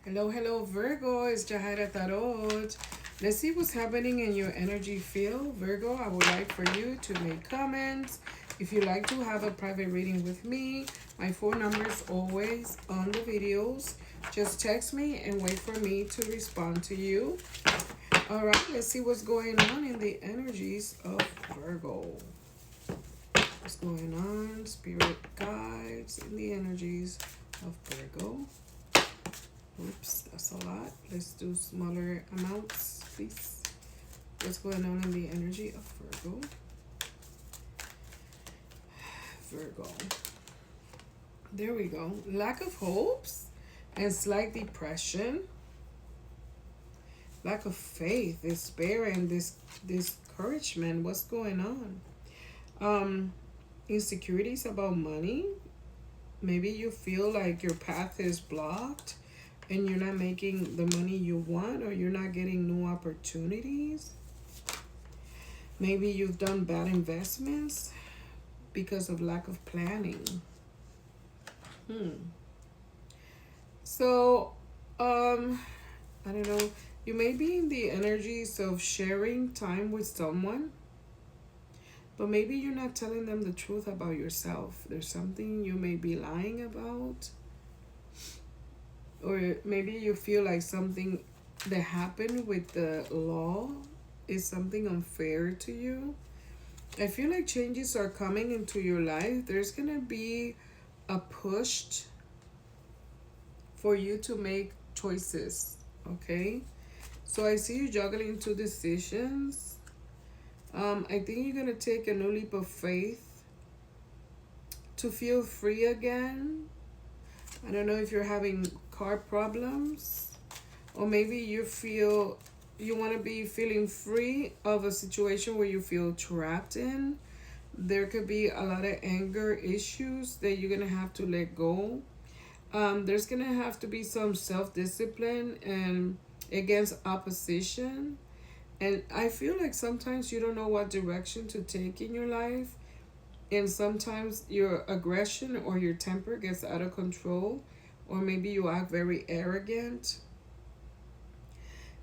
Hello, hello, Virgo. It's Jahaira Tarot. Let's see what's happening in your energy field. Virgo, I would like for you to make comments. If you like to have a private reading with me, my phone number is always on the videos. Just text me and wait for me to respond to you. All right, let's see what's going on in the energies of Virgo. What's going on, spirit guides, in the energies of Virgo? Oops, that's a lot. Let's do smaller amounts, please. What's going on in the energy of Virgo? Virgo. There we go. Lack of hopes and slight depression. Lack of faith, despair, and discouragement. What's going on? Insecurities about money. Maybe you feel like your path is blocked and you're not making the money you want, or you're not getting new opportunities. Maybe you've done bad investments because of lack of planning. So, I don't know. You may be in the energies of sharing time with someone, but maybe you're not telling them the truth about yourself. There's something you may be lying about, or maybe you feel like something that happened with the law is something unfair to you. I feel like changes are coming into your life. There's gonna be a push for you to make choices, okay? So I see you juggling two decisions. I think you're gonna take a new leap of faith to feel free again. I don't know if you're having car problems, or maybe you feel you want to be feeling free of a situation where you feel trapped in. There could be a lot of anger issues that you're gonna have to let go. There's gonna have to be some self-discipline and against opposition. And I feel like sometimes you don't know what direction to take in your life, and sometimes your aggression or your temper gets out of control, or maybe you act very arrogant.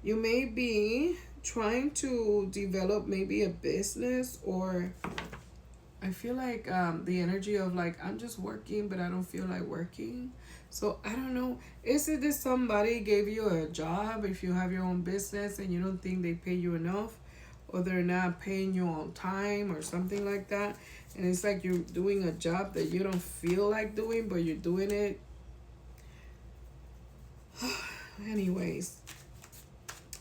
You may be trying to develop maybe a business, or I feel like the energy of like, I'm just working but I don't feel like working. So I don't know, is it that somebody gave you a job if you have your own business and you don't think they pay you enough, or they're not paying you on time or something like that, and it's like you're doing a job that you don't feel like doing but you're doing it anyways.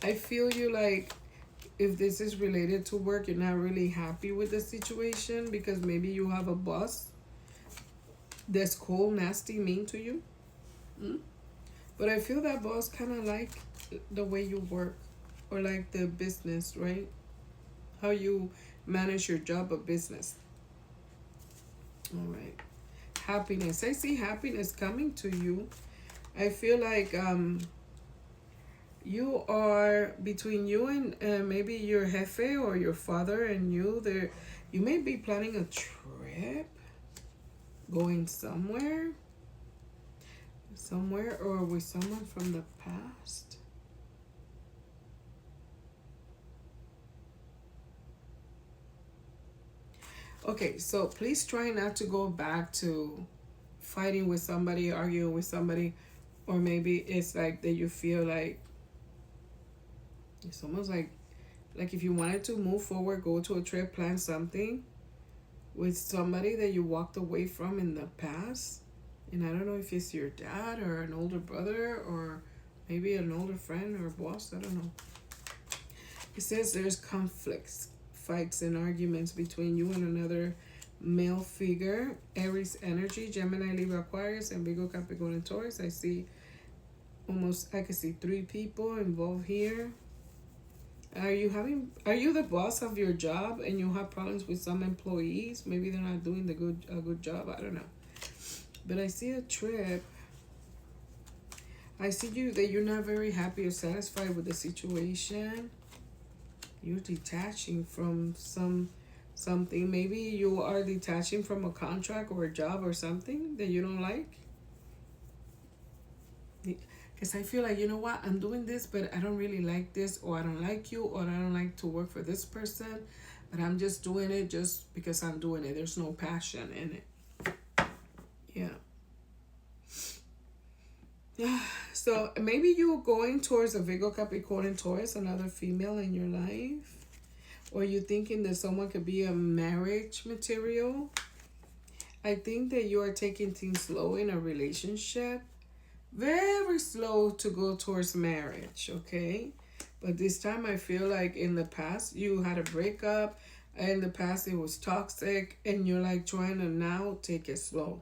I feel you like, if this is related to work, you're not really happy with the situation because maybe you have a boss that's cold, nasty, mean to you. Mm? But I feel that boss kind of like the way you work, or like the business, right? How you manage your job or business. All right. Happiness. I see happiness coming to you. I feel like you are, between you and maybe your jefe or your father and you, there, you may be planning a trip, going somewhere, or with someone from the past. Okay, so please try not to go back to fighting with somebody, arguing with somebody, or maybe it's like that you feel like it's almost like if you wanted to move forward, go to a trip, plan something with somebody that you walked away from in the past. And I don't know if it's your dad or an older brother or maybe an older friend or boss. I don't know. It says there's conflicts, fights, and arguments between you and another male figure. Aries energy, Gemini, Libra, Aquarius, and Virgo, Capricorn, and Taurus. I can see three people involved here. Are you the boss of your job and you have problems with some employees? Maybe they're not doing a good job. I don't know. But I see a trip. I see you that you're not very happy or satisfied with the situation. You're detaching from something. Maybe you are detaching from a contract or a job or something that you don't like. Because I feel like, you know what, I'm doing this, but I don't really like this, or I don't like you, or I don't like to work for this person, but I'm just doing it just because I'm doing it. There's no passion in it. Yeah. So maybe you're going towards a Virgo, Capricorn, and Taurus, another female in your life. Or you're thinking that someone could be a marriage material. I think that you are taking things slow in a relationship. Very slow to go towards marriage, okay? But this time I feel like in the past you had a breakup. In the past it was toxic. And you're like trying to now take it slow.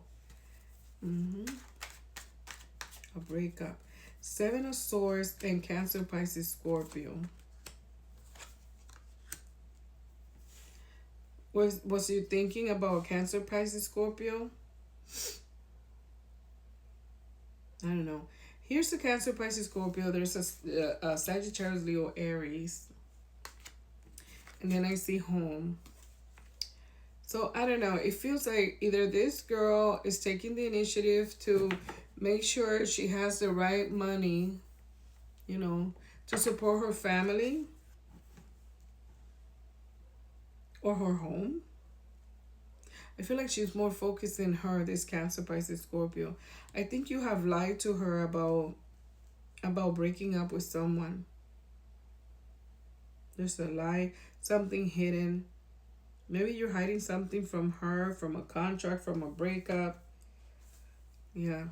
A breakup. Seven of Swords and Cancer, Pisces, Scorpio. Was you thinking about Cancer, Pisces, Scorpio? I don't know. Here's the Cancer, Pisces, Scorpio. There's a Sagittarius, Leo, Aries. And then I see home. So I don't know. It feels like either this girl is taking the initiative to make sure she has the right money, you know, to support her family or her home. I feel like she's more focused in her, this Cancer, Pisces, Scorpio. I think you have lied to her about breaking up with someone. There's a lie, something hidden. Maybe you're hiding something from her, from a contract, from a breakup. Yeah.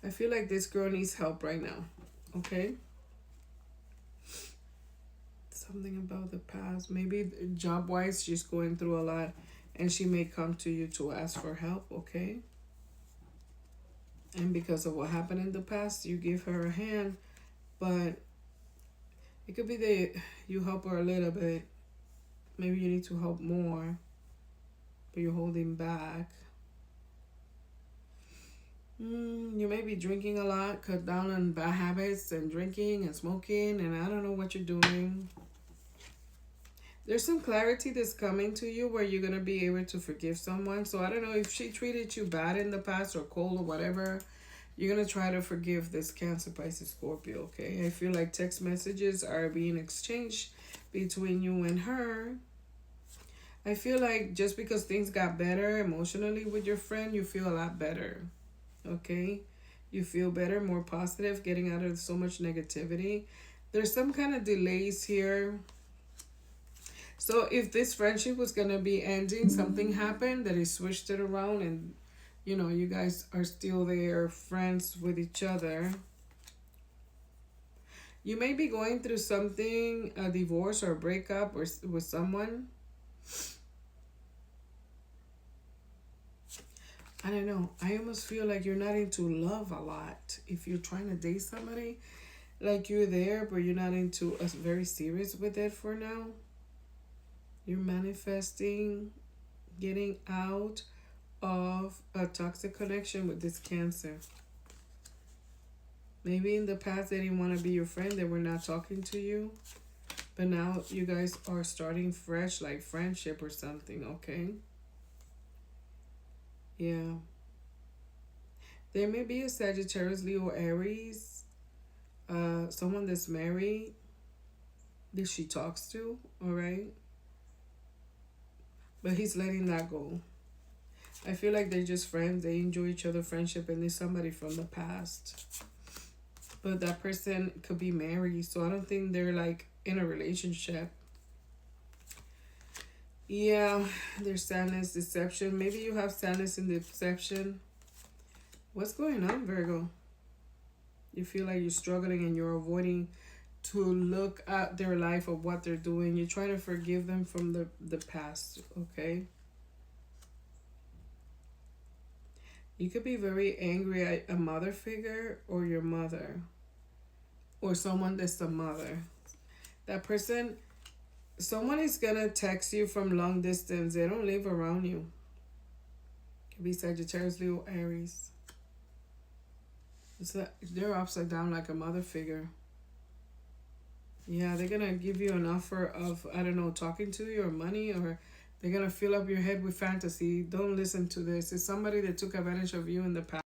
I feel like this girl needs help right now. Okay? Something about the past. Maybe job-wise, she's going through a lot. And she may come to you to ask for help. Okay? And because of what happened in the past, you give her a hand. But it could be that you help her a little bit. Maybe you need to help more. But you're holding back. You may be drinking a lot. Cut down on bad habits and drinking and smoking. And I don't know what you're doing. There's some clarity that's coming to you where you're going to be able to forgive someone. So I don't know if she treated you bad in the past or cold or whatever. You're going to try to forgive this Cancer, Pisces, Scorpio, okay? I feel like text messages are being exchanged between you and her. I feel like just because things got better emotionally with your friend, you feel a lot better, okay? You feel better, more positive, getting out of so much negativity. There's some kind of delays here. So if this friendship was going to be ending, something happened that he switched it around and, you know, you guys are still there, friends with each other. You may be going through something, a divorce or a breakup or with someone. I don't know. I almost feel like you're not into love a lot. If you're trying to date somebody, like you're there, but you're not into us very serious with it for now. You're manifesting getting out of a toxic connection with this Cancer. Maybe in the past they didn't want to be your friend. They were not talking to you. But now you guys are starting fresh, like friendship or something, okay? Yeah. There may be a Sagittarius, Leo, Aries. Someone that's married that she talks to, all right? But he's letting that go. I feel like they're just friends. They enjoy each other, friendship, and there's somebody from the past. But that person could be married, so I don't think they're like in a relationship. Yeah, there's sadness, deception. Maybe you have sadness and deception. What's going on, Virgo? You feel like you're struggling and you're avoiding to look at their life or what they're doing. You're trying to forgive them from the past, okay? You could be very angry at a mother figure or your mother. Or someone that's the mother. That person, someone is going to text you from long distance. They don't live around you. Could be Sagittarius, Leo, Aries. They're upside down like a mother figure. Yeah, they're going to give you an offer of, I don't know, talking to you or money, or They're gonna fill up your head with fantasy. Don't listen to this. It's somebody that took advantage of you in the past.